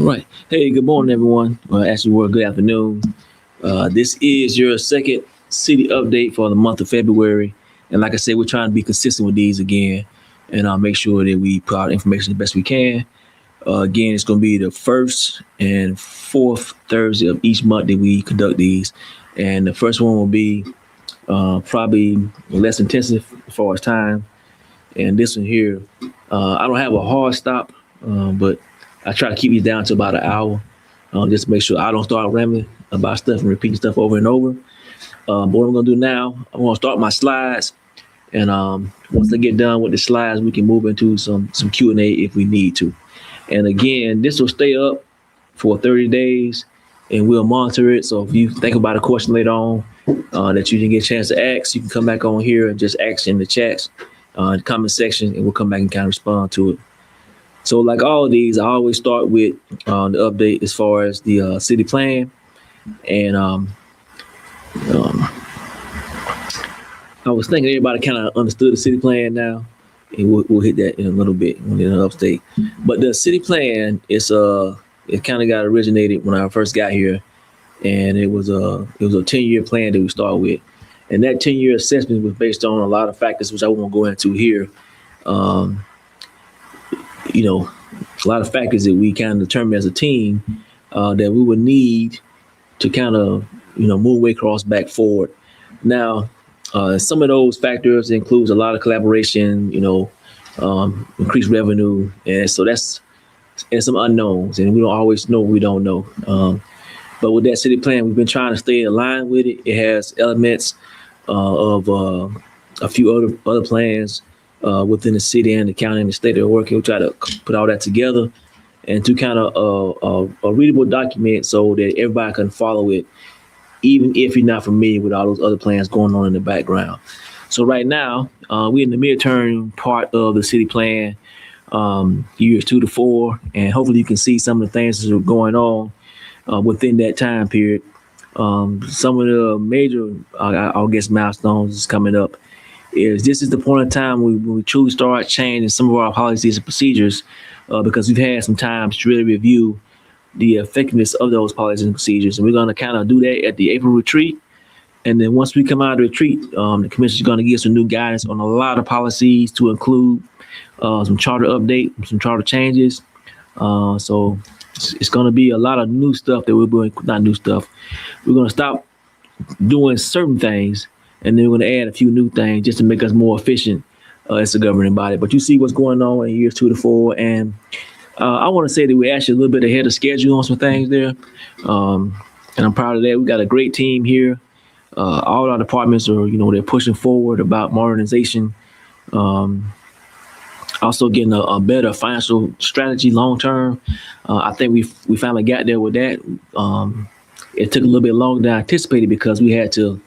Right. Hey, good morning, everyone. Actually, good afternoon. This is your second city update for the month of February. And like I said, we're trying to be consistent with these again and make sure that we put out information the best we can. Again, it's going to be the first and fourth Thursday of each month that we conduct these. And the first one will be probably less intensive as far as time. And this one here, I don't have a hard stop, but I try to keep these down to about an hour, just to make sure I don't start rambling about stuff and repeating stuff over and over. But what I'm gonna do now, I'm gonna start my slides, and once I get done with the slides, we can move into some Q&A if we need to. And again, this will stay up for 30 days, and we'll monitor it. So if you think about a question later on that you didn't get a chance to ask, you can come back on here and just ask in the chats, the comment section, and we'll come back and kind of respond to it. So like all of these, I always start with the update as far as the city plan. And I was thinking everybody kind of understood the city plan now. And we'll hit that in a little bit when we're in the upstate. But the city plan is it kind of got originated when I first got here. And it was a 10-year plan that we started with. And that 10-year assessment was based on a lot of factors, which I won't go into here. A lot of factors that we kind of determined as a team that we would need to kind of, move Waycross back forward. Now, some of those factors includes a lot of collaboration, increased revenue. And so and some unknowns, and we don't always know what we don't know. But with that city plan, we've been trying to stay in line with it. It has elements of a few other plans within the city and the county and the state that are working. We try to put all that together and to kind of a readable document so that everybody can follow it, even if you're not familiar with all those other plans going on in the background. So right now, we're in the midterm part of the city plan, years 2 to 4, and hopefully you can see some of the things that are going on within that time period. Some of the major, I guess, milestones is coming up. This is the point in time when we truly start changing some of our policies and procedures because we've had some time to really review the effectiveness of those policies and procedures. And we're going to kind of do that at the April retreat. And then once we come out of the retreat, the commission is going to give some new guidance on a lot of policies to include some charter update, some charter changes. So it's going to be a lot of new stuff that we're doing, not new stuff. We're going to stop doing certain things, and then we're going to add a few new things just to make us more efficient as a governing body. But you see what's going on in years 2 to 4. And I want to say that we're actually a little bit ahead of schedule on some things there. And I'm proud of that. We got a great team here. All our departments are, they're pushing forward about modernization. Also getting a better financial strategy long term. I think we finally got there with that. It took a little bit longer than I anticipated because we had to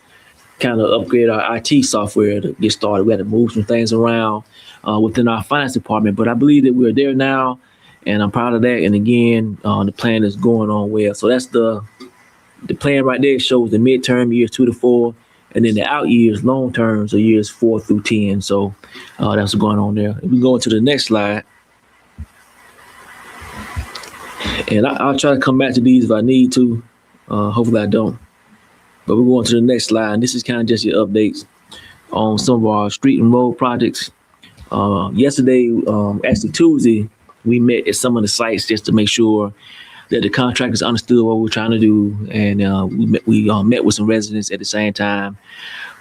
kind of upgrade our IT software to get started. We had to move some things around within our finance department, but I believe that we're there now, and I'm proud of that. And again, the plan is going on well. So that's the plan right there. Shows the midterm years 2 to 4, and then the out years, long terms, are years 4 through 10. So that's what's going on there. If we go into the next slide, and I'll try to come back to these if I need to. Hopefully I don't. But we're going to the next slide, and this is kind of just your updates on some of our street and road projects. Yesterday, actually Tuesday, we met at some of the sites just to make sure that the contractors understood what we're trying to do, and we met with some residents at the same time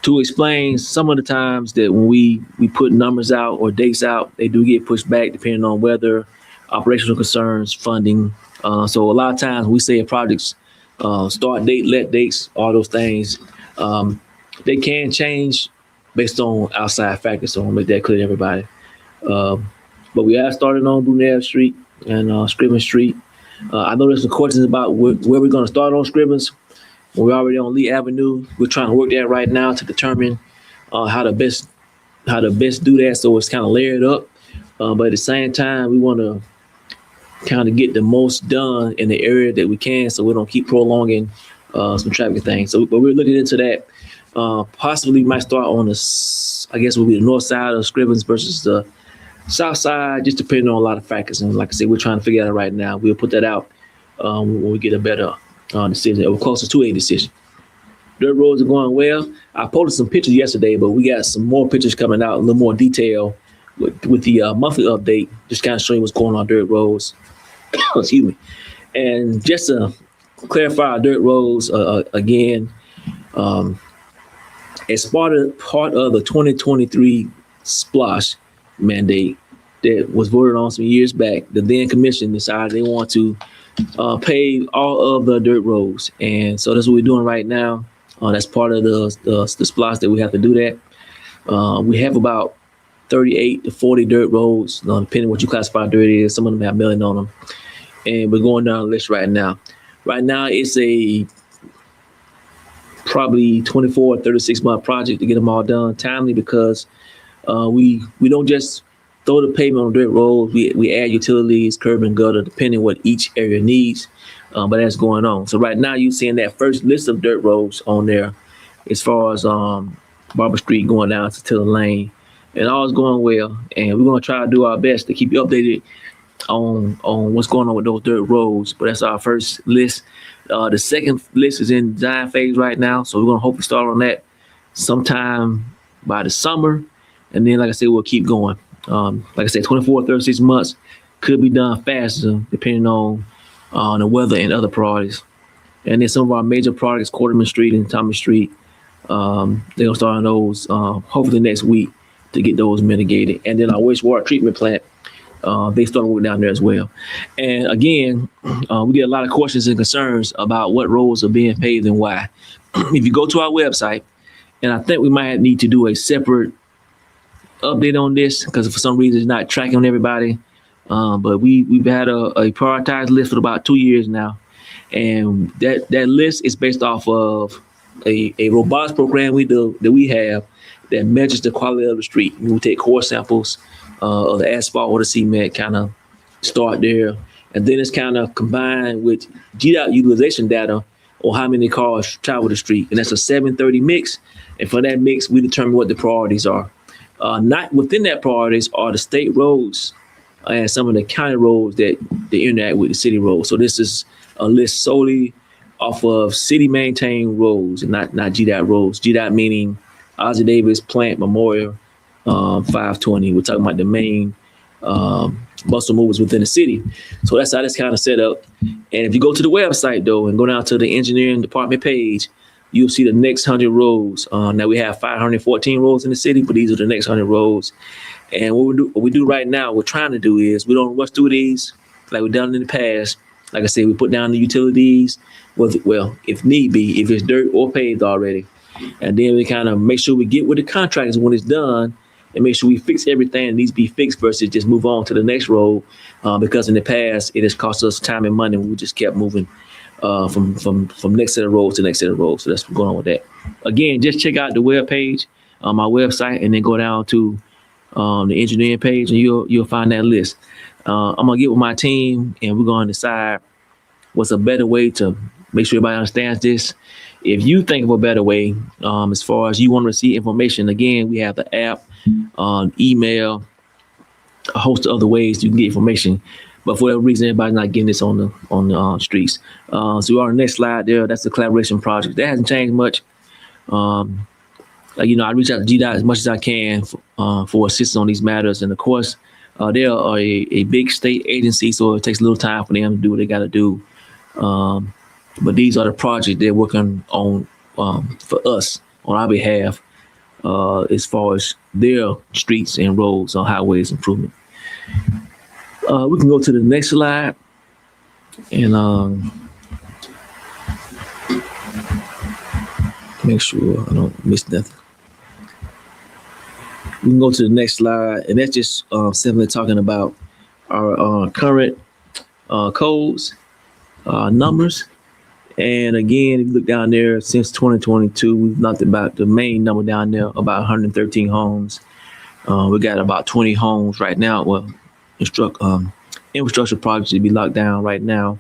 to explain some of the times that when we put numbers out or dates out, they do get pushed back depending on weather, operational concerns, funding. So a lot of times we say a project's start date, let dates, all those things, they can change based on outside factors. So I'll make that clear to everybody. But we have started on Brunel Street and Scribbins Street. I know there's some questions about where we're going to start on Scribbins. We're already on Lee Avenue. We're trying to work that right now to determine how to best do that, so it's kind of layered up. But at the same time, we want to kind of get the most done in the area that we can, so we don't keep prolonging some traffic things. So, but we're looking into that. Possibly might start on I guess will be the north side of Scribbins versus the south side, just depending on a lot of factors. And like I said, we're trying to figure that out right now. We'll put that out when we get a better decision, or closer to a decision. Dirt roads are going well. I posted some pictures yesterday, but we got some more pictures coming out, a little more detail with the monthly update, just kind of showing what's going on dirt roads. Excuse me. And just to clarify our dirt roads again, as part of the 2023 SPLOST mandate that was voted on some years back, the then commission decided they want to pave all of the dirt roads, and so that's what we're doing right now. That's part of the SPLOST that we have to do that. We have about 38 to 40 dirt roads, depending what you classify dirt is. Some of them have milling on them, and we're going down the list right now. Right now, it's a probably 24 or 36 month project to get them all done timely, because we don't just throw the pavement on dirt roads. We add utilities, curb and gutter, depending what each area needs. But that's going on. So right now you're seeing that first list of dirt roads on there, as far as Barber Street going down to Tiller Lane, and all is going well. And we're gonna try to do our best to keep you updated on what's going on with those dirt roads. But that's our first list. The second list is in design phase right now, so we're gonna hopefully start on that sometime by the summer, and then, like I said, we'll keep going. Like I said, 24, 36 months, could be done faster depending on the weather and other priorities. And then some of our major projects, Quarterman Street and Thomas Street, they're gonna start on those hopefully next week to get those mitigated. And then our wastewater treatment plant, they started work down there as well. And again, we get a lot of questions and concerns about what roads are being paved and why. If you go to our website, and I think we might need to do a separate update on this, because for some reason it's not tracking on everybody. But we've had a prioritized list for about 2 years now, and that list is based off of a robotics program that we have that measures the quality of the street. We take core samples of the asphalt or the cement, kind of start there, and then it's kind of combined with GDOT utilization data on how many cars travel the street, and that's a 730 mix. And for that mix, we determine what the priorities are. Not within that priorities are the state roads and some of the county roads that they interact with the city roads. So this is a list solely off of city maintained roads and not GDOT roads. GDOT meaning Ozzie Davis, Plant, Memorial, 520. We're talking about the main bustle movers within the city. So that's how this kind of set up. And if you go to the website though and go down to the engineering department page, you'll see the next 100 roads. Now we have 514 roads in the city, but these are the next 100 roads. And what we do right now, what we're trying to do is we don't rush through these like we've done in the past. Like I said, we put down the utilities, well, if need be, if it's dirt or paved already. And then we kind of make sure we get with the contractors when it's done and make sure we fix everything that needs to be fixed versus just move on to the next road. Because in the past, it has cost us time and money. We just kept moving from next set of roads to next set of roads. So that's what's going on with that. Again, just check out the web page on my website and then go down to the engineering page, and you'll find that list. I'm gonna get with my team, and we're gonna decide what's a better way to make sure everybody understands this. If you think of a better way, as far as you want to receive information, again, we have the app, email, a host of other ways you can get information. But for whatever reason, everybody's not getting this on the streets. So on the next slide there, that's the collaboration project. That hasn't changed much. I reach out to GDOT as much as I can for assistance on these matters. And of course, they are a big state agency, so it takes a little time for them to do what they got to do. But these are the projects they're working on for us on our behalf as far as their streets and roads on highways improvement. We can go to the next slide and make sure I don't miss nothing. We can go to the next slide, and that's just simply talking about our current codes, numbers. And again, if you look down there, since 2022, we've knocked about the main number down there, about 113 homes. We got about 20 homes right now. Well, infrastructure projects to be locked down right now.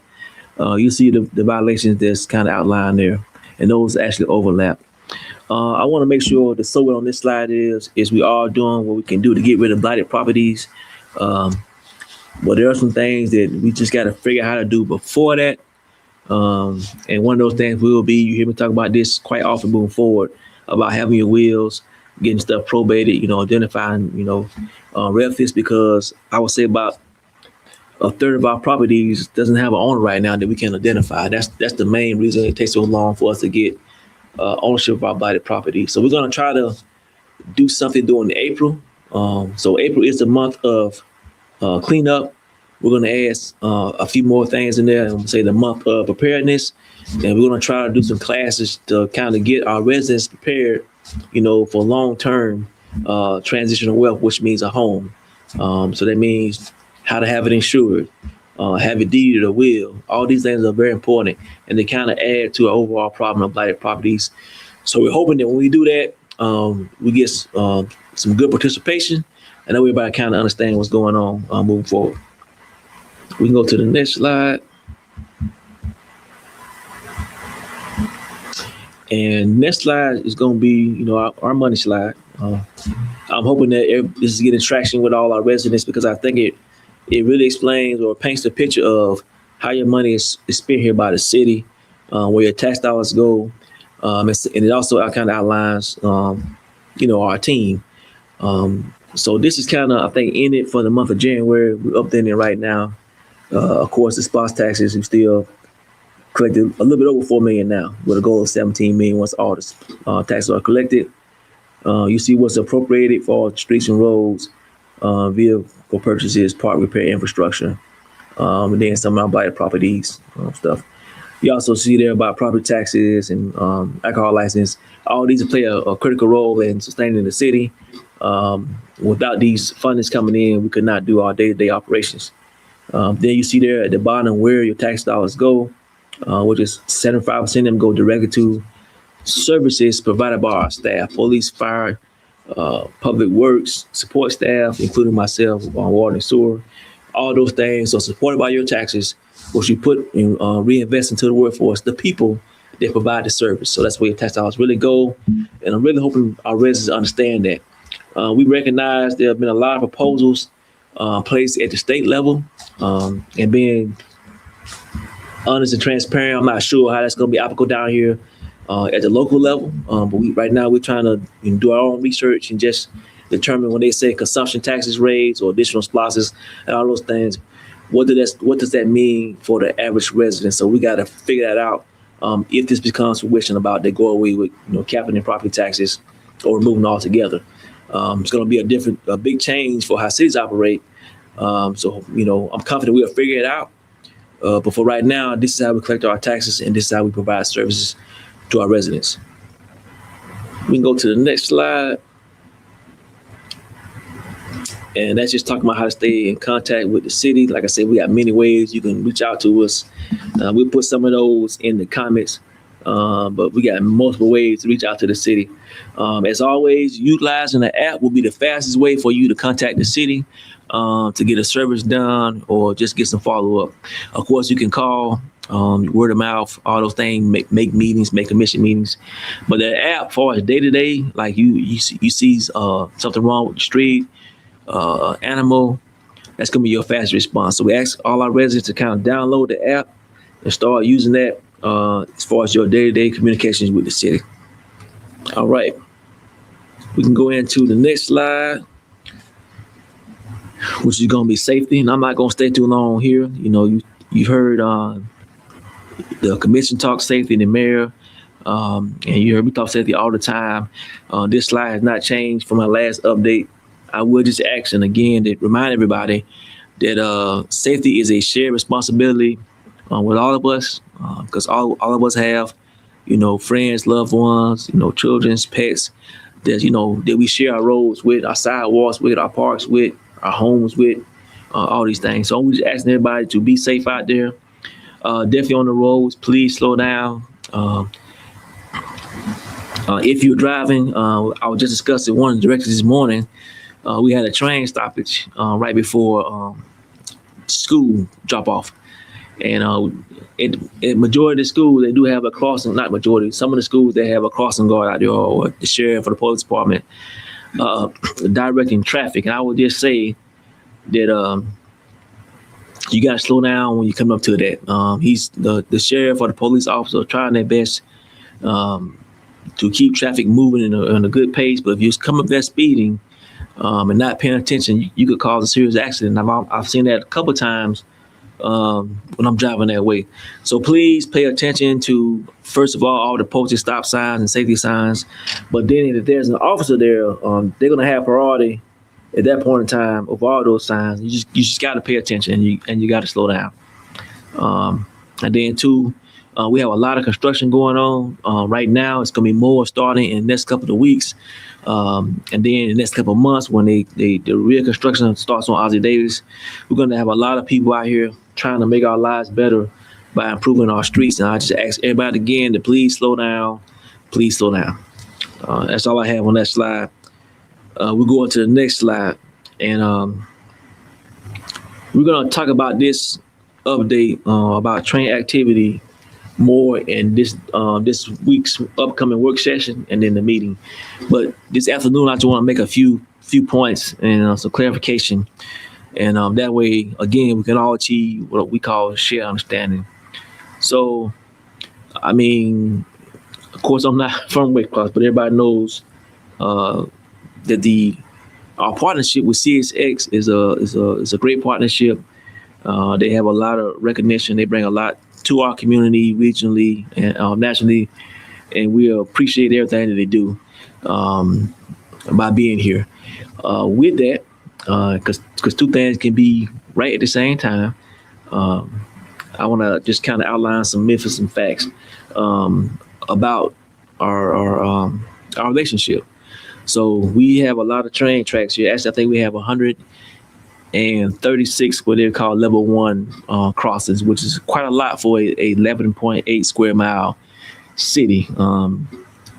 You see the violations that's kind of outlined there, and those actually overlap. I want to make sure the summary on this slide is we are doing what we can do to get rid of blighted properties. But there are some things that we just got to figure out how to do before that. And one of those things will be, you hear me talk about this quite often moving forward, about having your wills, getting stuff probated, identifying, refits, because I would say about a third of our properties doesn't have an owner right now that we can identify. That's the main reason it takes so long for us to get ownership of our blighted property. So we're going to try to do something during April. So April is the month of cleanup. We're going to add a few more things in there, and say the month of preparedness. And we're going to try to do some classes to kind of get our residents prepared, for long-term transitional wealth, which means a home. So that means how to have it insured, have it deeded or will. All these things are very important, and they kind of add to our overall problem of blighted properties. So we're hoping that when we do that, we get some good participation, and everybody kind of understand what's going on moving forward. We can go to the next slide. And next slide is going to be, our money slide. I'm hoping that this is getting traction with all our residents, because I think it really explains or paints the picture of how your money is spent here by the city, where your tax dollars go. And it also kind of outlines, our team. So this is kind of, I think, in it for the month of January. We're updating it right now. Of course, the spots taxes, we still collected a little bit over $4 million now, with a goal of $17 million once all the taxes are collected. You see what's appropriated for streets and roads, vehicle purchases, park repair, infrastructure, and then some of our blighted properties stuff. You also see there about property taxes and alcohol license. All these play a critical role in sustaining the city. Without these fundings coming in, we could not do our day-to-day operations. Then you see there at the bottom where your tax dollars go, which is 75% of them go directly to services provided by our staff: police, fire, public works, support staff, including myself, water and sewer. All those things are supported by your taxes, which you put and reinvest into the workforce, the people that provide the service. So that's where your tax dollars really go. And I'm really hoping our residents understand that. We recognize there have been a lot of proposals placed at the state level, and being honest and transparent, I'm not sure how that's going to be applicable down here at the local level. But right now we're trying to do our own research and just determine, when they say consumption taxes raised or additional splosses and all those things, what does that mean for the average resident? So we got to figure that out. If this becomes fruition, about they go away with capping in property taxes or removing altogether. It's going to be a big change for how cities operate. So I'm confident we'll figure it out. But for right now, this is how we collect our taxes, and this is how we provide services to our residents. We can go to the next slide. And that's just talking about how to stay in contact with the city. Like I said, we got many ways you can reach out to us. We'll put some of those in the comments, but we got multiple ways to reach out to the city. As always, utilizing the app will be the fastest way for you to contact the city, to get a service done or just get some follow-up. Of course, you can call, word of mouth, all those things, make meetings, make commission meetings. But the app, for day-to-day, like you see something wrong with the street, animal, that's going to be your fast response. So we ask all our residents to kind of download the app and start using that as far as your day-to-day communications with the city. All right. We can go into the next slide, which is going to be safety. And I'm not going to stay too long here. You've heard the commission talk safety, the mayor, and you heard me talk safety all the time. This slide has not changed from my last update. I will just action again to remind everybody that safety is a shared responsibility with all of us, because all of us have, friends, loved ones, children's pets that we share our roads with, our sidewalks with, our parks with, our homes with, all these things. So I'm just asking everybody to be safe out there. Definitely on the roads, please slow down. If you're driving, I was just discussing one of the directors this morning. We had a train stoppage right before school drop off. And in majority of the schools, they do have a crossing, not majority, some of the schools, they have a crossing guard out there, or the sheriff or the police department directing traffic. And I would just say that you got to slow down when you come up to that. He's the sheriff or the police officer trying their best um, to keep traffic moving in a good pace. But if you come up there speeding and not paying attention, you could cause a serious accident. I've seen that a couple of times when I'm driving that way. So please pay attention to, first of all the posted stop signs and safety signs. But then if there's an officer there, they're going to have priority at that point in time of all those signs. You just got to pay attention, and you got to slow down. And then two, we have a lot of construction going on right now. It's going to be more starting in the next couple of weeks. And then in the next couple of months, when the real construction starts on Ozzie Davis, we're going to have a lot of people out here trying to make our lives better by improving our streets. And I just ask everybody again to please slow down. Please slow down. That's all I have on that slide. We're going to the next slide. And we're going to talk about this update about train activity more in this week's upcoming work session and then the meeting. But this afternoon, I just want to make a few points and some clarification. And that way, again, we can all achieve what we call shared understanding. So, I mean, of course, I'm not from Waycross, but everybody knows that our partnership with CSX is a great partnership. They have a lot of recognition. They bring a lot to our community regionally and nationally, and we appreciate everything that they do by being here. With that, because two things can be right at the same time, I want to just kind of outline some myths and some facts about our relationship. So we have a lot of train tracks here. Actually, I think we have 136 what they call level one crossings, which is quite a lot for a 11.8 square mile city. Of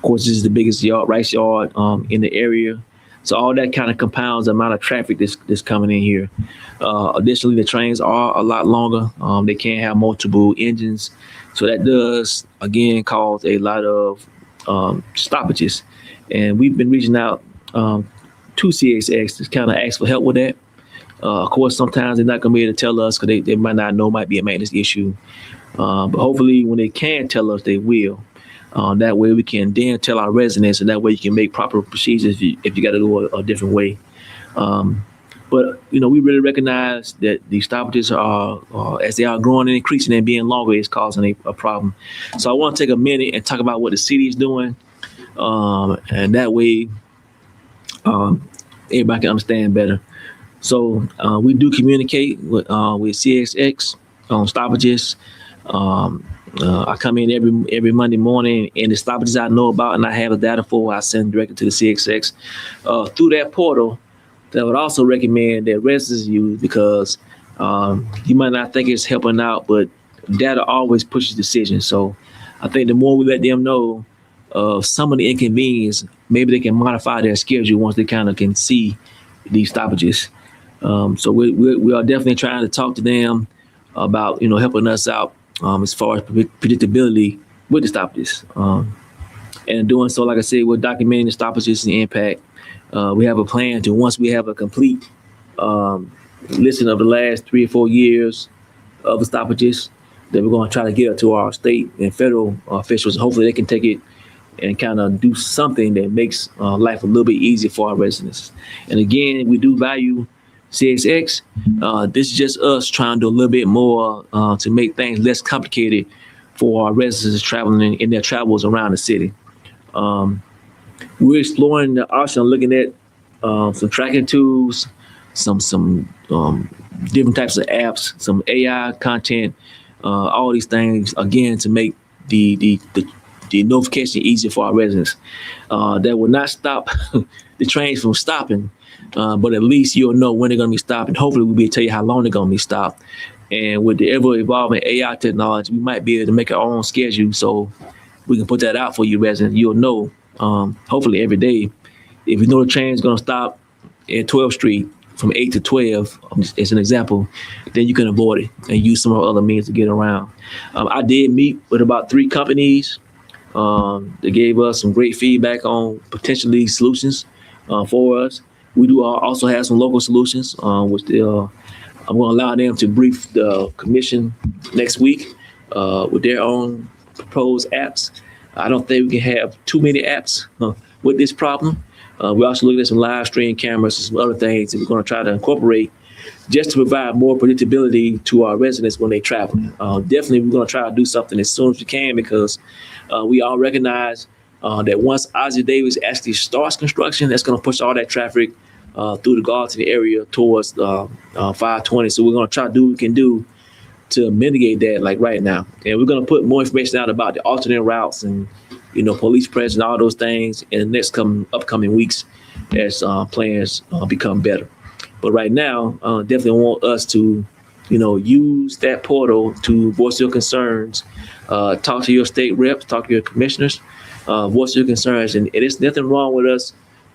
course, this is the biggest rice yard in the area. So all that kind of compounds the amount of traffic that's coming in here. Additionally, the trains are a lot longer. They can't have multiple engines. So that does, again, cause a lot of stoppages. And we've been reaching out to CSX to kind of ask for help with that. Of course, sometimes they're not going to be able to tell us because they might not know, might be a maintenance issue. But hopefully when they can tell us, they will. That way we can then tell our residents, and that way you can make proper procedures if you got to go a different way. But, we really recognize that these stoppages are, as they are growing and increasing and being longer, is causing a problem. So I want to take a minute and talk about what the city is doing. And that way everybody can understand better. So we do communicate with CSX on stoppages. I come in every Monday morning, and the stoppages I know about and I have the data for, I send directly to the CSX through that portal. That I would also recommend that residents use, because you might not think it's helping out, but data always pushes decisions. So I think the more we let them know of some of the inconvenience, maybe they can modify their schedule once they kind of can see these stoppages. So we are definitely trying to talk to them about helping us out as far as predictability with the stoppages. And doing so, like I said, we're documenting the stoppages and the impact. We have a plan to, once we have a complete listing of the last 3 or 4 years of the stoppages, that we're going to try to get up to our state and federal officials. Hopefully they can take it and kind of do something that makes life a little bit easier for our residents. And again, we do value CSX. This is just us trying to do a little bit more to make things less complicated for our residents traveling in their travels around the city. We're exploring the option of looking at some tracking tools, some different types of apps, some AI content, all these things, again, to make the notification easier for our residents. That will not stop the trains from stopping, but at least you'll know when they're going to be stopped, and hopefully we'll be able to tell you how long they're going to be stopped. And with the ever-evolving AI technology, we might be able to make our own schedule, so we can put that out for you residents. You'll know, hopefully every day, if you know the train is going to stop at 12th Street from 8 to 12, as an example, then you can avoid it and use some other means to get around. I did meet with about 3 companies. They gave us some great feedback on potentially solutions for us. We do also have some local solutions, which they'll I'm going to allow them to brief the commission next week with their own proposed apps. I don't think we can have too many apps with this problem. We're also looking at some live stream cameras and some other things that we're going to try to incorporate just to provide more predictability to our residents when they travel. Definitely, we're going to try to do something as soon as we can because we all recognize that once Ozzie Davis actually starts construction, that's going to push all that traffic through the Gallatin area towards 520. So we're going to try to do what we can do to mitigate that, like right now. And we're going to put more information out about the alternate routes and, police presence and all those things in the next upcoming weeks as plans become better. But right now, definitely want us to, use that portal to voice your concerns, talk to your state reps, talk to your commissioners, voice your concerns. And there's nothing wrong with us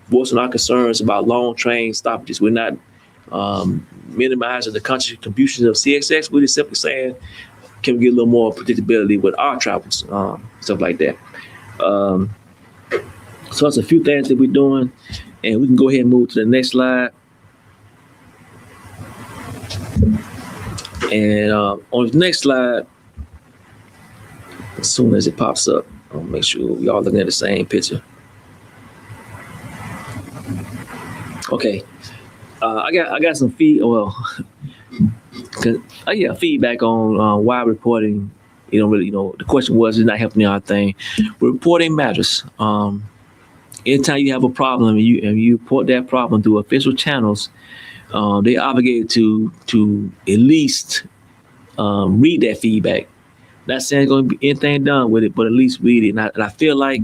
voicing our concerns about long train stoppages. We're not minimizing the contributions of CSX. We're just simply saying, can we get a little more predictability with our travels, stuff like that. So that's a few things that we're doing, and we can go ahead and move to the next slide. And on the next slide, as soon as it pops up, I'll make sure we all looking at the same picture. Okay, I got some feedback on why reporting. The question was, is not helping our thing. Reporting matters. Anytime you have a problem and you report that problem through official channels, they're obligated to at least read that feedback. Not saying there's going to be anything done with it, but at least read it. And I feel like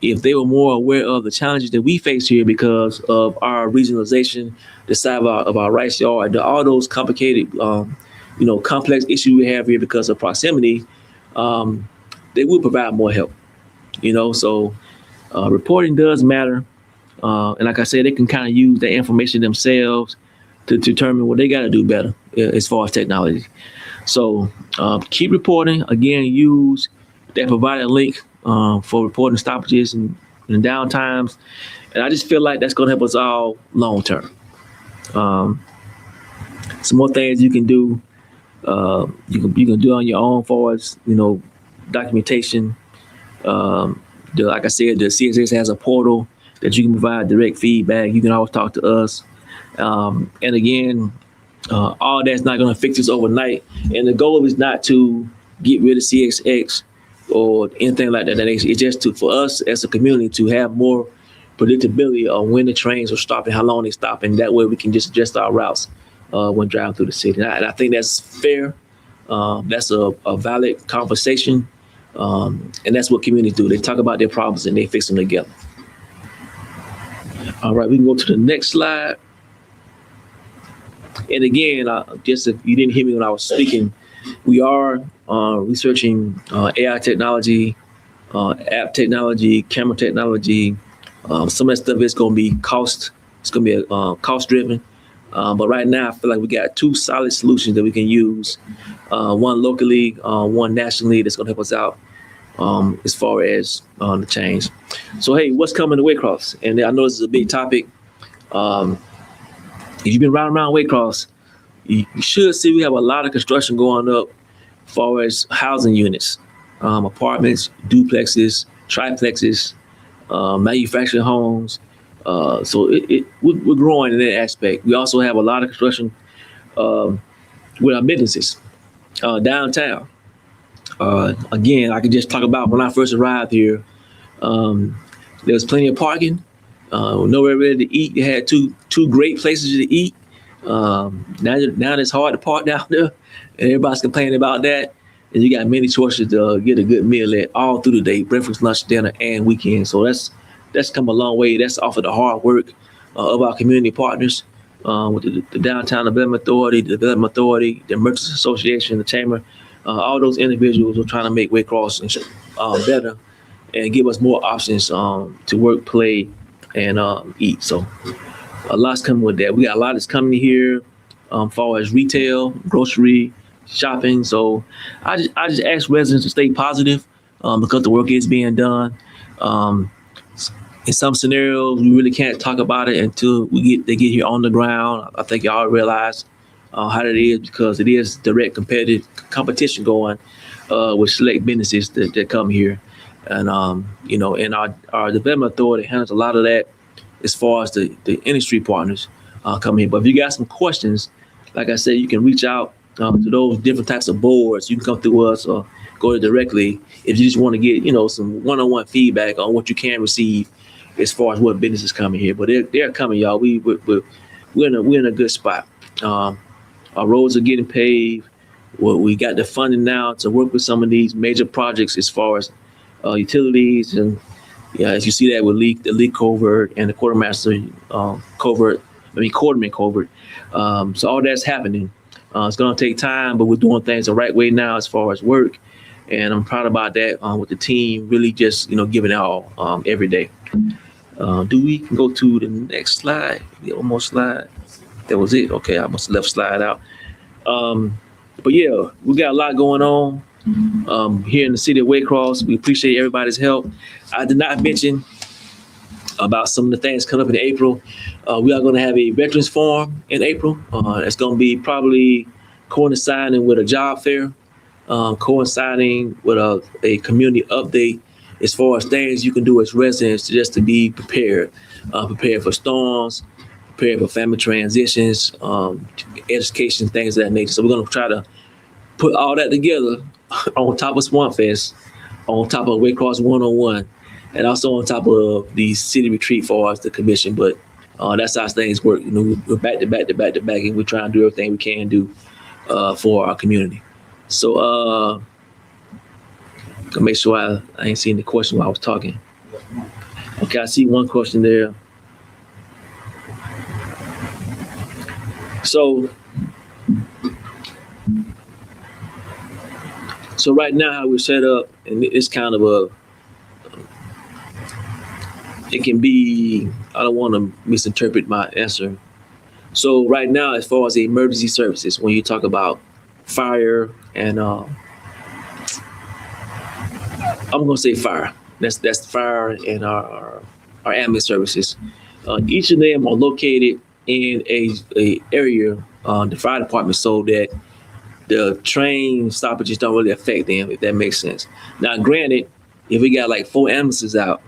if they were more aware of the challenges that we face here because of our regionalization, the size of our rice yard, all those complicated, complex issues we have here because of proximity, they would provide more help. So reporting does matter. And like I said, they can kind of use that information themselves to determine what they got to do better as far as technology. So keep reporting. Again, use that provided link for reporting stoppages and downtimes. And I just feel like that's going to help us all long term. Some more things you can do. You can do on your own for us, documentation. Like I said, the CSX has a portal that you can provide direct feedback. You can always talk to us. And again, all that's not going to fix this overnight. And the goal is not to get rid of CSX or anything like that. It's just for us as a community to have more predictability on when the trains are stopping, how long they stop, and that way we can just adjust our routes when driving through the city. And I think that's fair. That's a valid conversation. And that's what communities do. They talk about their problems and they fix them together. All right, we can go to the next slide. And again, just if you didn't hear me when I was speaking, we are researching AI technology, app technology, camera technology. Some of that stuff is going to be cost. It's going to be cost driven. But right now, I feel like we got two solid solutions that we can use. One locally, one nationally, that's going to help us out as far as the change. So, hey, what's coming to Waycross? And I know this is a big topic. If you've been riding around Waycross, you should see we have a lot of construction going up as far as housing units, apartments, duplexes, triplexes, manufactured homes. So we're growing in that aspect. We also have a lot of construction with our businesses downtown. Again, I can just talk about when I first arrived here. There was plenty of parking. Nowhere really to eat. You had two great places to eat. Now it's hard to park down there, and everybody's complaining about that. And you got many choices to get a good meal at all through the day: breakfast, lunch, dinner, and weekend. So that's come a long way. That's off of the hard work of our community partners with the Downtown Development Authority, the Merchants Association, the Chamber. All those individuals are trying to make Waycross better and give us more options to work, play, and eat. So a lot's coming with that. We got a lot that's coming here as far as retail, grocery, shopping. So I just ask residents to stay positive because the work is being done. In some scenarios, we really can't talk about it until they get here on the ground. I think y'all realize how that is, because it is direct competitive competition going with select businesses that come here. And and our development authority handles a lot of that as far as the industry partners coming in. But if you got some questions, like I said, you can reach out to those different types of boards. You can come through us or go directly if you just want to get some one-on-one feedback on what you can receive as far as what business is coming here. But they're coming, y'all. We're in a good spot. Our roads are getting paved. Well, we got the funding now to work with some of these major projects as far as utilities, and as you see that with the Lee Covert and the Quartermaster Quarterman Covert. So all that's happening. It's going to take time, but we're doing things the right way now as far as work, and I'm proud about that. With the team really just giving it all every day. Do we can go to the next slide? The almost slide. That was it. Okay, I must have left slide out. But yeah, we got a lot going on here in the city of Waycross. We appreciate everybody's help. I did not mention about some of the things coming up in April. We are going to have a Veterans Forum in April. It's going to be probably coinciding with a job fair, coinciding with a community update as far as things you can do as residents just to be prepared for storms, prepared for family transitions, education, things of that nature. So we're going to try to put all that together on top of Swamp Fest, on top of Waycross 101, and also on top of the city retreat for us, the commission. But that's how things work. We're back to back, and we're trying to do everything we can do for our community. So I'll make sure I ain't seen the question while I was talking. Okay, I see one question there. So right now how we're set up, and it's kind of it can be, I don't want to misinterpret my answer. So right now, as far as the emergency services, when you talk about fire and I'm going to say fire. That's fire and our ambulance services. Each of them are located in a area, the fire department, so that the train stoppages don't really affect them, if that makes sense. Now, granted, if we got like 4 ambulances out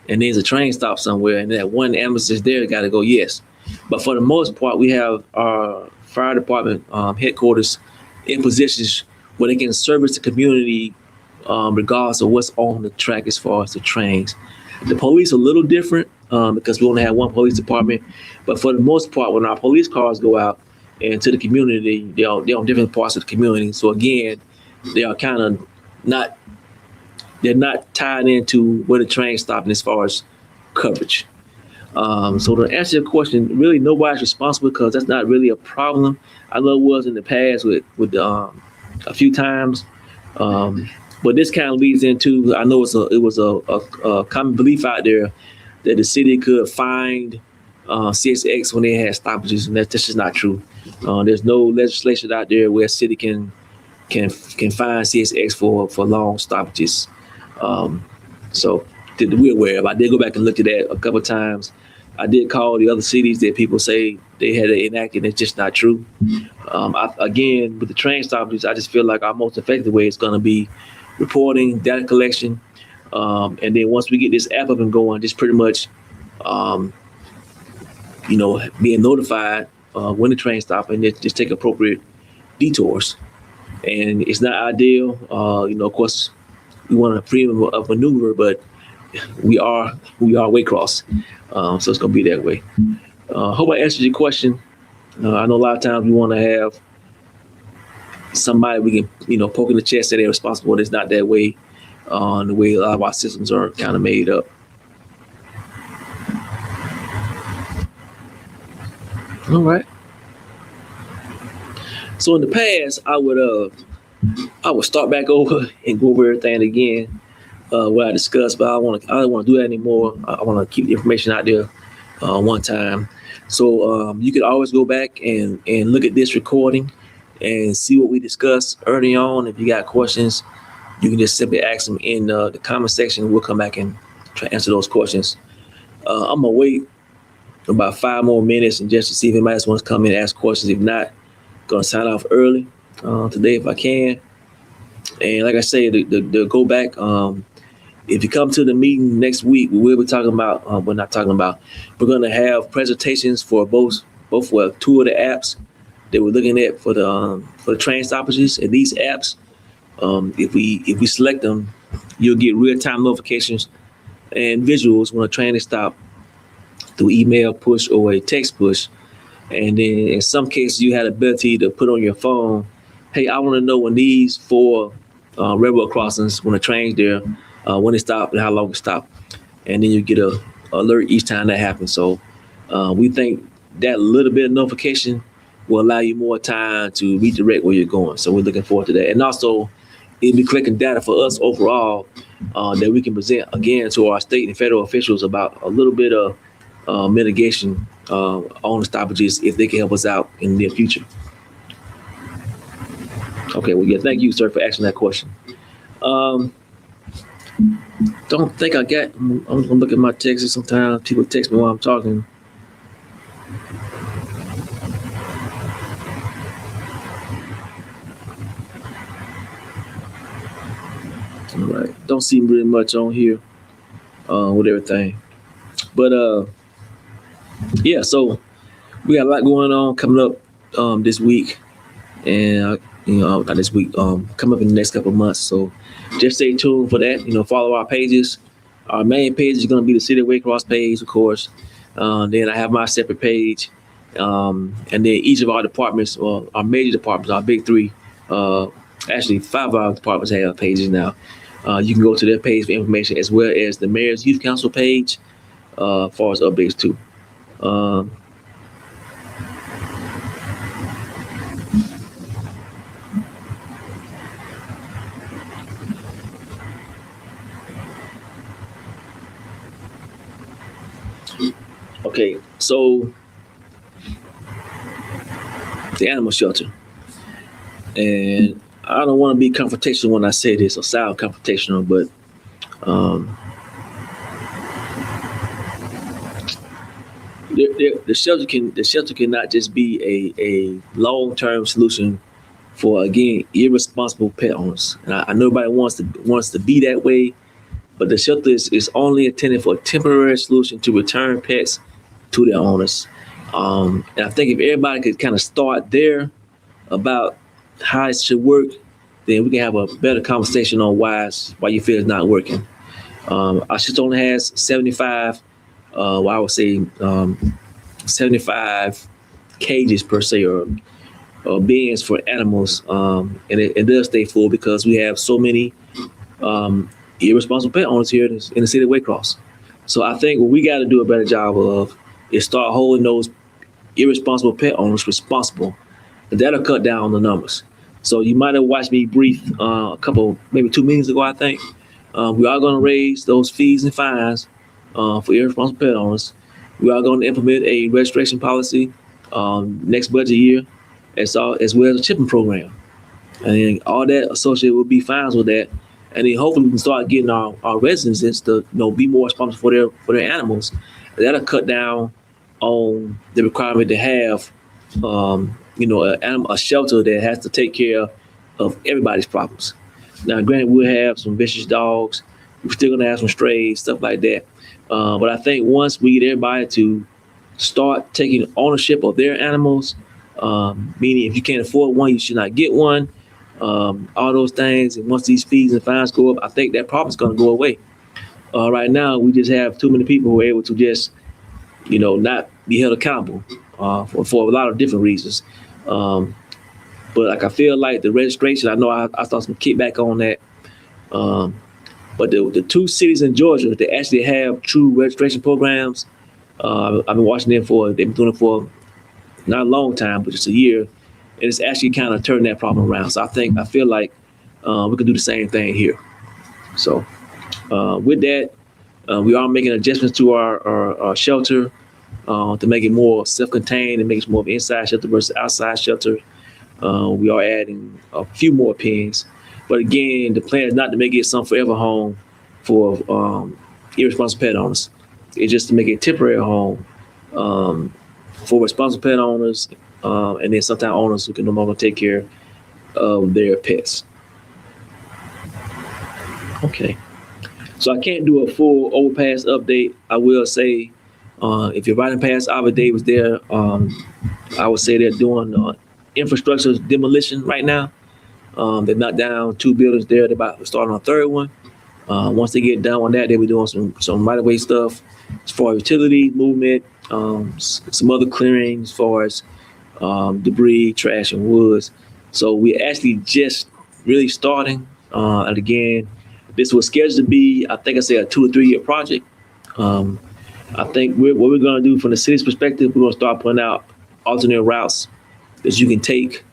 and there's a train stop somewhere and that one ambulance is there, got to go, yes. But for the most part, we have our fire department headquarters in positions where they can service the community regardless of what's on the track as far as the trains. The police are a little different because we only have one police department. But for the most part, when our police cars go out into the community, they're on different parts of the community. So again, they are kind of they're not tied into where the train stopping as far as coverage. So to answer your question, really nobody's responsible because that's not really a problem. I know it was in the past with a few times. But this kind of leads into, I know it was a common belief out there that the city could find CSX when they had stoppages, and that's just not true. There's no legislation out there where a city can find CSX for long stoppages. So that we're aware of. I did go back and look at that a couple of times. I did call the other cities that people say they had it enacted. It's just not true. Again, with the train stoppages, I just feel like our most effective way is going to be reporting, data collection, and then once we get this app up and going, just pretty much, being notified when the train stops and just take appropriate detours. And it's not ideal. Of course, we want a freedom of maneuver, but we are Waycross, so it's gonna be that way. Hope I answered your question. I know a lot of times we want to have somebody we can poke in the chest that they're responsible. It's not that way. The way a lot of our systems are kind of made up. All right. So in the past, I would start back over and go over everything again, what I discussed, but I don't want to do that anymore. I want to keep the information out there one time. So you can always go back and look at this recording and see what we discussed early on. If you got questions, you can just simply ask them in the comment section. We'll come back and try to answer those questions. I'm going to wait about 5 more minutes and just to see if anybody else wants to come in and ask questions. If not, Gonna sign off early today if I can. And like I say, the go back. If you come to the meeting next week, we will be talking about. We're not talking about. We're going to have presentations for both two of the apps that we're looking at for the train stoppages. And these apps, if we select them, you'll get real time notifications and visuals when a train is stopped through email push or a text push. And then in some cases, you had the ability to put on your phone, hey, I want to know when these 4 railroad crossings, when the train's there, when it stopped and how long it stopped. And then you get a alert each time that happens. So we think that little bit of notification will allow you more time to redirect where you're going. So we're looking forward to that. And also, it'll be collecting data for us overall that we can present again to our state and federal officials about a little bit of mitigation on the stoppages if they can help us out in the near future. Okay, well, yeah, thank you, sir, for asking that question. Don't think I got, I'm gonna look at my texts. Sometimes people text me while I'm talking. All right, don't see really much on here with everything. But yeah, so we got a lot going on coming up this week, and not this week, coming up in the next couple of months. So just stay tuned for that. Follow our pages. Our main page is going to be the City of Waycross page, of course. Then I have my separate page, and then each of our departments, well, our major departments, our big 3, actually 5 of our departments have pages now. You can go to their page for information, as well as the Mayor's Youth Council page, as far as updates too. Okay, so the animal shelter, and I don't want to be confrontational when I say this or sound confrontational, but the shelter cannot just be a long-term solution for, again, irresponsible pet owners. And I know everybody wants to be that way, but the shelter is only intended for a temporary solution to return pets to their owners. And I think if everybody could kind of start there about how it should work, then we can have a better conversation on why you feel it's not working. Our shelter only has 75, I would say 75 cages per se, or bins for animals, and it does stay full because we have so many irresponsible pet owners here in the city of Waycross. So I think what we got to do a better job of is start holding those irresponsible pet owners responsible, and that'll cut down on the numbers. So you might have watched me brief maybe 2 meetings ago, I think. We are going to raise those fees and fines for irresponsible pet owners. We are going to implement a registration policy next budget year, as well as a chipping program. And then all that associated will be fines with that. And then hopefully we can start getting our residents to be more responsible for their animals. That'll cut down on the requirement to have a shelter that has to take care of everybody's problems. Now, granted, we'll have some vicious dogs. We're still gonna have some strays, stuff like that. But I think once we get everybody to start taking ownership of their animals, meaning if you can't afford one, you should not get one. All those things, and once these fees and fines go up, I think that problem's gonna go away. Right now, we just have too many people who are able to just, not be held accountable for a lot of different reasons. But I feel like the registration, I know I saw some kickback on that. But the 2 cities in Georgia that actually have true registration programs, I've been watching them they've been doing it for not a long time, but just a year. And it's actually kind of turned that problem around. So I feel like we can do the same thing here. So with that, we are making adjustments to our shelter to make it more self-contained and make it more of an inside shelter versus outside shelter. We are adding a few more pens. But again, the plan is not to make it some forever home for irresponsible pet owners. It's just to make it a temporary home for responsible pet owners and then sometimes owners who can no longer take care of their pets. Okay. So I can't do a full overpass update. I will say, if you're riding past Ava Davis there, I would say they're doing infrastructure demolition right now. They knocked down 2 buildings there. They're about to start on a third one. Once they get done on that, they'll be doing some right of way stuff as far as utility movement, some other clearing as far as debris, trash, and woods. So we're actually just really starting. And again, this was scheduled to be, I think I said, a 2 or 3 year project. I think what we're going to do from the city's perspective, we're going to start putting out alternate routes that you can take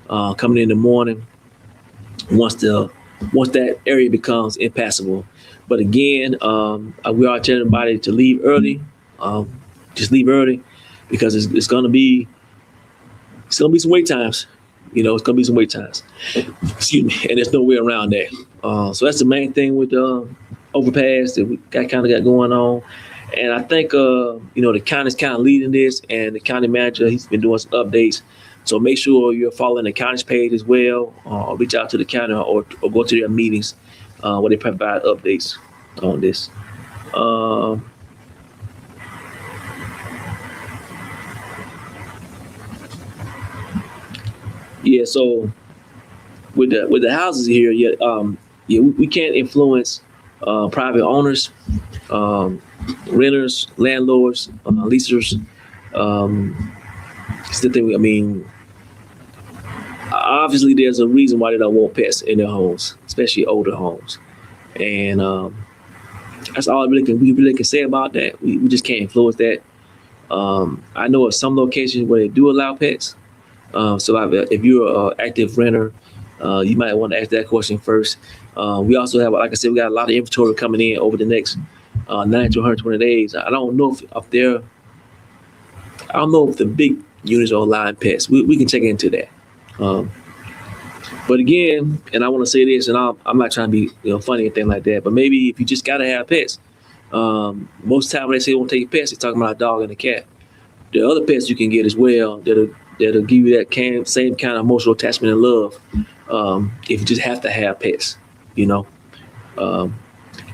coming in the morning once that area becomes impassable. But again, we are telling everybody to leave early. Just leave early because it's going to be some wait times. It's going to be some wait times. Excuse me, and there's no way around that. So that's the main thing with the overpass that we got going on. And I think the county's kind of leading this, and the county manager, he's been doing some updates. So make sure you're following the county's page as well. Reach out to the county or go to their meetings where they provide updates on this. Yeah, so with the houses here, we can't influence private owners, renters, landlords, leasers. It's the thing. I mean, obviously, there's a reason why they don't want pets in their homes, especially older homes, and that's all we really can say about that. We just can't influence that. I know of some locations where they do allow pets. So if you're an active renter, you might want to ask that question first. We also have, like I said, we got a lot of inventory coming in over the next 90 to 120 days. I don't know if the big units are allowing pets. We can check into that. But again, and I want to say this, and I'm not trying to be funny or anything like that, but maybe if you just gotta have pets, most time when they say they won't take pets, they're talking about a dog and a cat. There are other pets you can get as well that'll give you that same kind of emotional attachment and love. If you just have to have pets,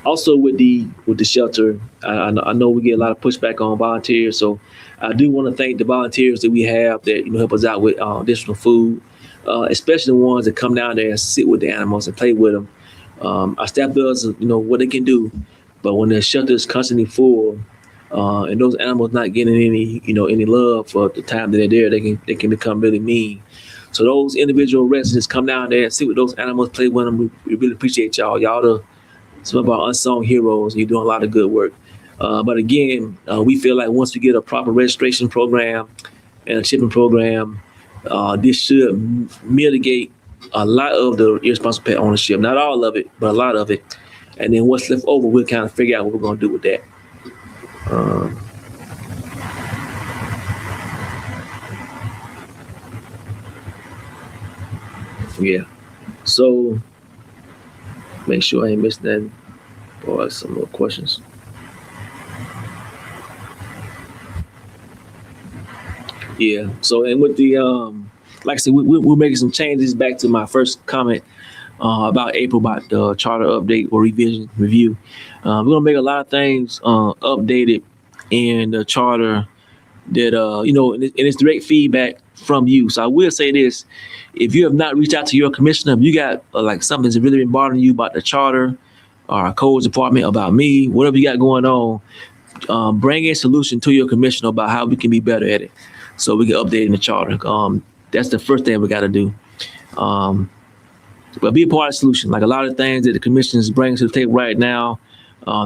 Also with the shelter, I know we get a lot of pushback on volunteers, so I do want to thank the volunteers that we have that help us out with additional food, especially the ones that come down there and sit with the animals and play with them. Our staff does what they can do, but when the shelter is constantly full, and those animals not getting any love for the time that they're there, they can become really mean. So those individual residents come down there and sit with those animals, play with them. We really appreciate y'all. Y'all some of our unsung heroes. You're doing a lot of good work. But again, we feel like once we get a proper registration program and a chipping program, this should mitigate a lot of the irresponsible pet ownership. Not all of it, but a lot of it. And then what's left over, we'll kind of figure out what we're going to do with that. Yeah. So make sure I ain't missing that or some more questions. Yeah. So and with the like I said, we're making some changes back to my first comment about April about the charter update or review. We're gonna make a lot of things updated in the charter that and it's direct feedback from you. So I will say this: if you have not reached out to your commissioner, if you got like something that's really been bothering you about the charter or our codes department, about me, whatever you got going on, bring a solution to your commissioner about how we can be better at it, so we can update in the charter. That's the first thing we got to do. But be a part of the solution. Like a lot of things that the commissioners bring to the table right now,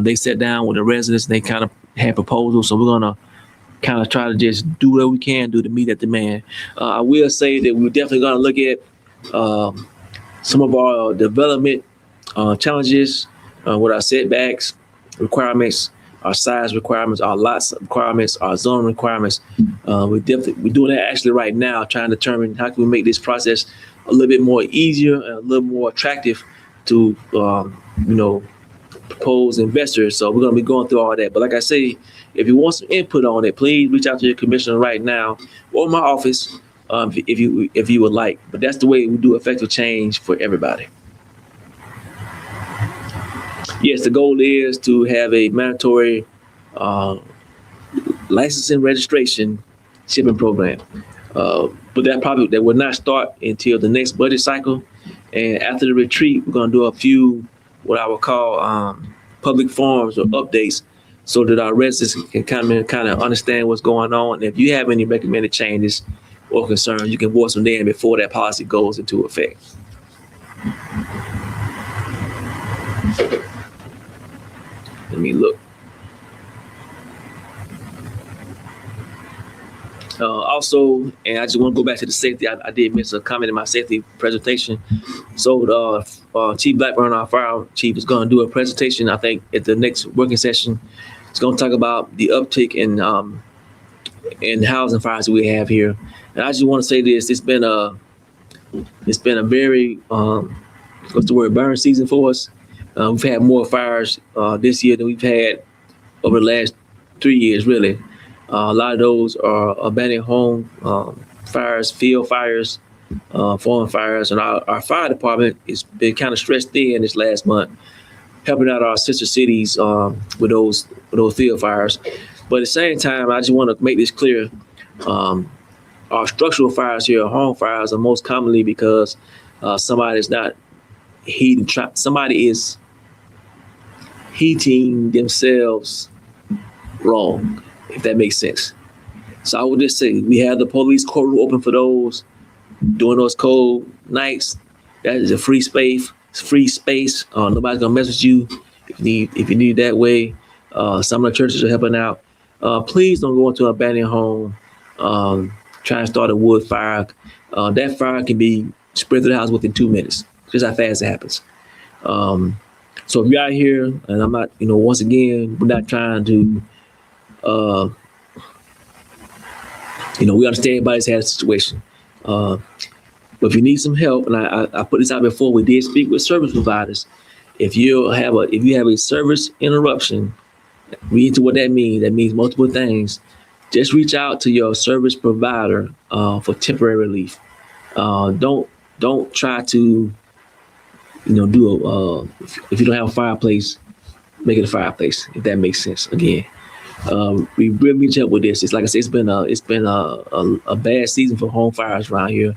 they sat down with the residents and they kind of had proposals. So we're gonna kind of try to just do what we can do to meet that demand. I will say that we're definitely gonna look at some of our development challenges with our setbacks, requirements, our size requirements, our lots requirements, our zone requirements. We're doing that actually right now, trying to determine how can we make this process a little bit more easier and a little more attractive to proposed investors. So we're going to be going through all that. But like I say, if you want some input on it, please reach out to your commissioner right now or my office. if you would like. But that's the way we do effective change for everybody. Yes, the goal is to have a mandatory uh, licensing registration shipping program. But that will not start until the next budget cycle. And after the retreat, we're going to do a few what I would call public forums or updates, so that our residents can kind of understand what's going on. And if you have any recommended changes or concerns, you can voice them then before that policy goes into effect. Let me look. Also, and I just want to go back to the safety. I did miss a comment in my safety presentation. So Chief Blackburn, our fire chief, is going to do a presentation, I think, at the next working session. It's going to talk about the uptick in housing fires that we have here. And I just want to say this: it's been a very what's the word, burn season for us. We've had more fires this year than we've had over the last 3 years, really. A lot of those are abandoned home fires, field fires, foreign fires, and our fire department has been kind of stretched thin this last month, helping out our sister cities with those field fires. But at the same time, I just want to make this clear: our structural fires here, home fires, are most commonly because somebody is not heating. Somebody is heating themselves wrong, if that makes sense. So I would just say we have the police courtroom open for those during those cold nights. That is a free space. It's free space. Nobody's gonna mess with you if you need that way. Some of the churches are helping out. Please don't go into an abandoned home. Try and start a wood fire. That fire can be spread through the house within 2 minutes. Just how fast it happens. So if you're out here, and I'm not, once again, we're not trying to. We understand everybody's had a situation. But if you need some help, and I put this out before, we did speak with service providers. If you have a service interruption, read into what that means. That means multiple things. Just reach out to your service provider for temporary relief. Don't try to, do if you don't have a fireplace, make it a fireplace, if that makes sense. Again. We really need help with this. It's like I said, it's been a bad season for home fires around here,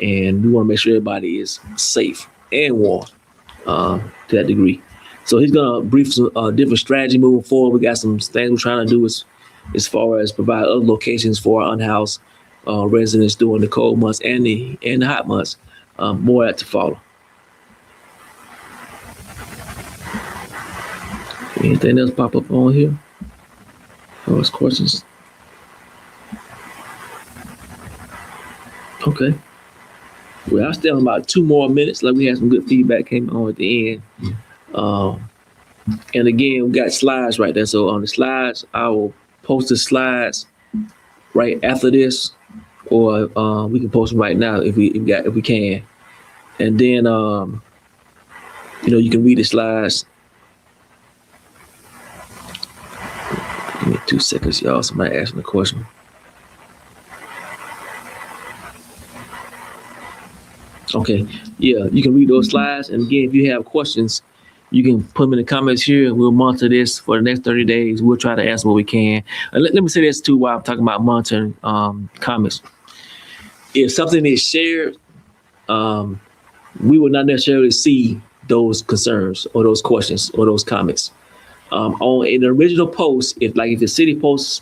and we want to make sure everybody is safe and warm to that degree. So he's gonna brief some different strategy moving forward. We got some things we're trying to do as far as provide other locations for our unhoused residents during the cold months and the hot months. More to follow. Anything else pop up on here? Those questions. Okay. Well, I'll stay on about 2 more minutes. Like we had some good feedback came on at the end. And again, we got slides right there. So on the slides, I will post the slides right after this, or we can post them right now if we can. And then you can read the slides. Give me 2 seconds, y'all. Somebody asking a question. Okay, yeah, you can read those slides. And again, if you have questions, you can put them in the comments here, and we'll monitor this for the next 30 days. We'll try to answer what we can. And let me say this too while I'm talking about monitoring comments. If something is shared, we will not necessarily see those concerns or those questions or those comments. On an original post, if the city posts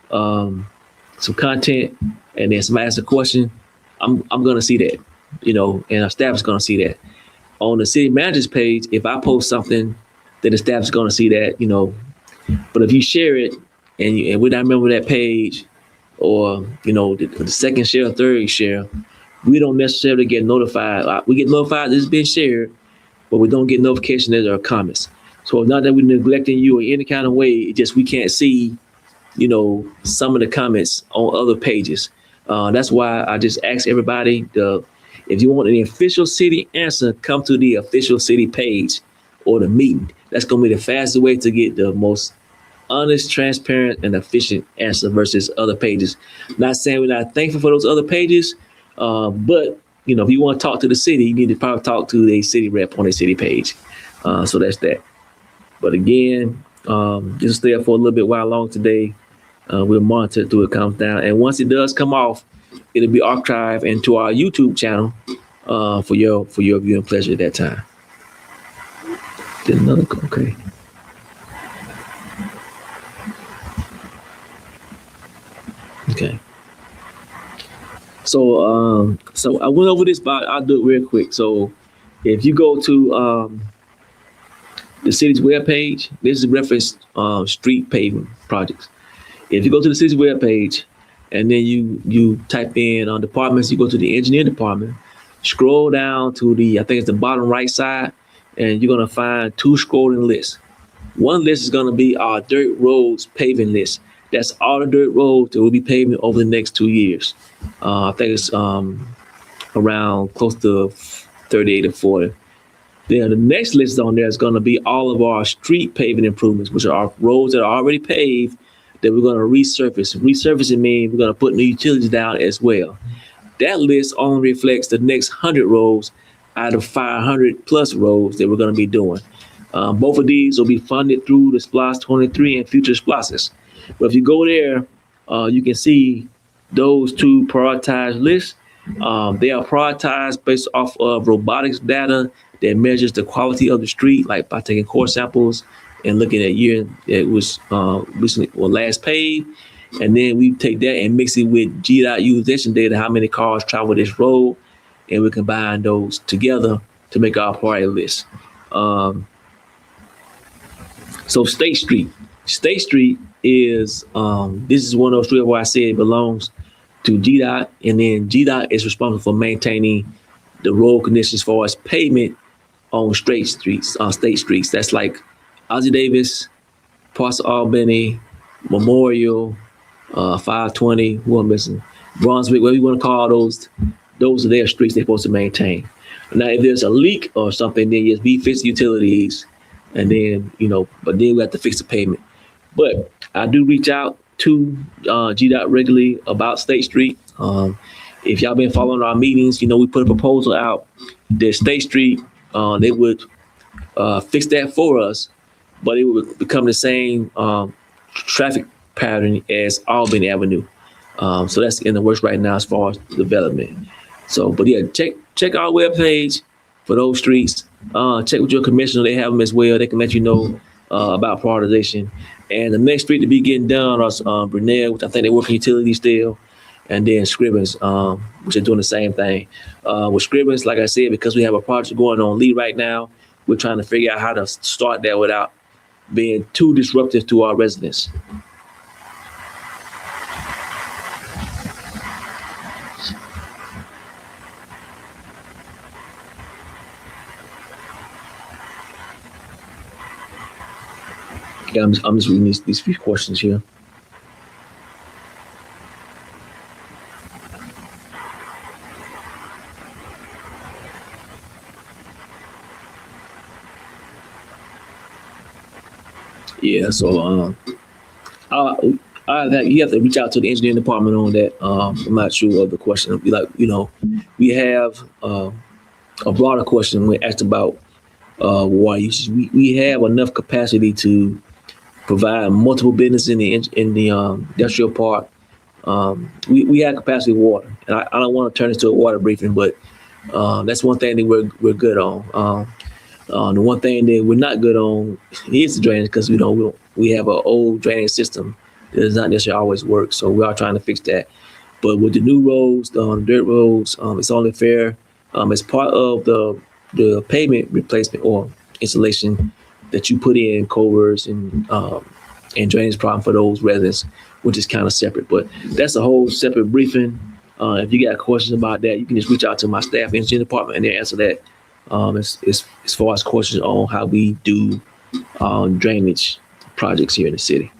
some content and then somebody asks a question, I'm gonna see that, and our staff is gonna see that. On the city manager's page, if I post something, then the staff is gonna see that, But if you share it and we don't remember that page, or the second share or third share, we don't necessarily get notified. We get notified this has been shared, but we don't get notification that there are comments. So it's not that we're neglecting you in any kind of way. It's just we can't see, some of the comments on other pages. That's why I just ask everybody, if you want an official city answer, come to the official city page or the meeting. That's going to be the fastest way to get the most honest, transparent, and efficient answer versus other pages. Not saying we're not thankful for those other pages, but if you want to talk to the city, you need to probably talk to a city rep on a city page. So that's that. But again, just stay up for a little bit while long today. We'll monitor it till it comes down, and once it does come off, it'll be archived into our YouTube channel for your viewing pleasure at that time. Did another okay. Okay. So I went over this, but I'll do it real quick. So if you go to the city's webpage, this is reference street paving projects. If you go to the city's webpage and then you type in departments, you go to the engineering department, scroll down to I think it's the bottom right side, and you're gonna find two scrolling lists. One list is gonna be our dirt roads paving list. That's all the dirt roads that we'll be paving over the next 2 years. I think it's around close to 38 or 40. Then the next list on there is going to be all of our street paving improvements, which are our roads that are already paved that we're going to resurface. Resurfacing means we're going to put new utilities down as well. That list only reflects the next 100 roads out of 500 plus roads that we're going to be doing. Both of these will be funded through the SPLOST 23 and future SPLOSTs. But if you go there, you can see those two prioritized lists. They are prioritized based off of robotics data that measures the quality of the street, like by taking core samples and looking at year it was recently or last paved. And then we take that and mix it with GDOT utilization data, how many cars travel this road, and we combine those together to make our priority list. So State Street. State Street is this is one of those streets where I said it belongs to GDOT, and then GDOT is responsible for maintaining the road conditions as far as pavement on state streets. That's like Ozzie Davis, parts of Albany, Memorial, 520, who I'm missing, Brunswick, whatever you want to call those are their streets they're supposed to maintain. Now, if there's a leak or something, then yes, we fix utilities, and then but then we have to fix the pavement. But I do reach out to GDOT regularly about State Street. If y'all been following our meetings, we put a proposal out that State Street, they would fix that for us, but it would become the same traffic pattern as Albany Avenue. So that's in the works right now as far as development. So, but yeah, check our webpage for those streets. Check with your commissioner; they have them as well. They can let you know about prioritization. And the next street to be getting done is Brunel, which I think they work in utilities still, and then Scribbins, which are doing the same thing. With Scribbins, like I said, because we have a project going on Lee right now, we're trying to figure out how to start that without being too disruptive to our residents. Yeah, I'm just reading these few questions here. Yeah, so you have to reach out to the engineering department on that. I'm not sure of the question. Be like, we have a broader question when asked about water usage. We have enough capacity to provide multiple businesses in the industrial park. We have capacity of water, and I don't want to turn this to a water briefing, but that's one thing that we're good on. The one thing that we're not good on is the drainage, because we have an old drainage system that does not necessarily always work. So we are trying to fix that. But with the new roads, the dirt roads, it's only fair as part of the pavement replacement or installation that you put in culverts and drainage problem for those residents, which is kind of separate. But that's a whole separate briefing. If you got questions about that, you can just reach out to my staff engineering department and they'll answer that. As far as questions on how we do drainage projects here in the city.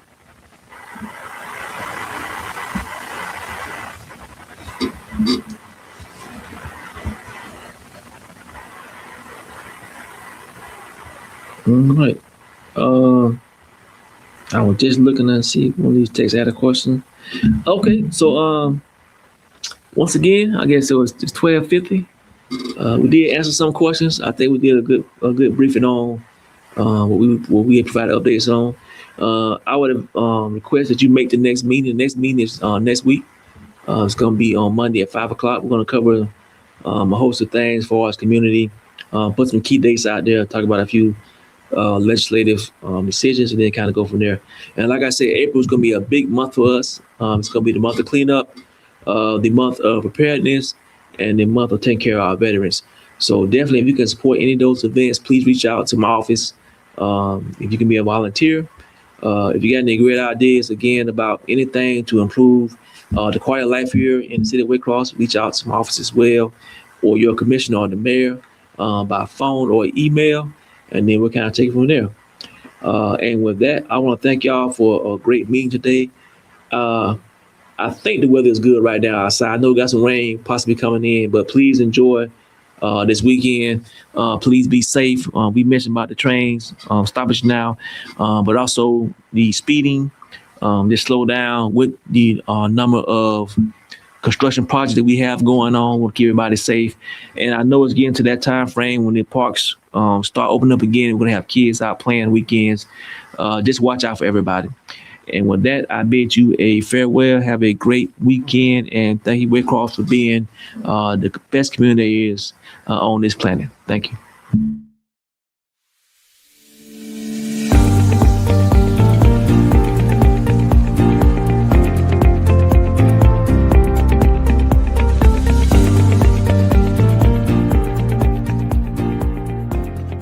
All right. I was just looking to see if one of these texts had a question. Okay, so once again, I guess it's 12:50. We did answer some questions. I think we did a good briefing on what we had provided updates on. I would request that you make the next meeting. The next meeting is next week. It's going to be on Monday at 5 o'clock. We're going to cover a host of things for our community. Put some key dates out there. Talk about a few legislative decisions, and then kind of go from there. And like I said, April is going to be a big month for us. It's going to be the month of cleanup, the month of preparedness, and the month of taking care of our veterans. So definitely, if you can support any of those events, please reach out to my office. If you can be a volunteer, if you got any great ideas, again, about anything to improve the quality of life here in the city of Waycross, reach out to my office as well, or your commissioner or the mayor by phone or email, and then we'll kind of take it from there. And with that, I want to thank y'all for a great meeting today. I think the weather is good right now outside. I know we got some rain possibly coming in, but please enjoy this weekend. Please be safe. We mentioned about the trains stoppage now, but also the speeding. Just slow down with the number of construction projects that we have going on. We'll keep everybody safe. And I know it's getting to that time frame when the parks start opening up again. We're going to have kids out playing weekends. Just watch out for everybody. And with that, I bid you a farewell. Have a great weekend. And thank you, Waycross, for being the best community is on this planet. Thank you.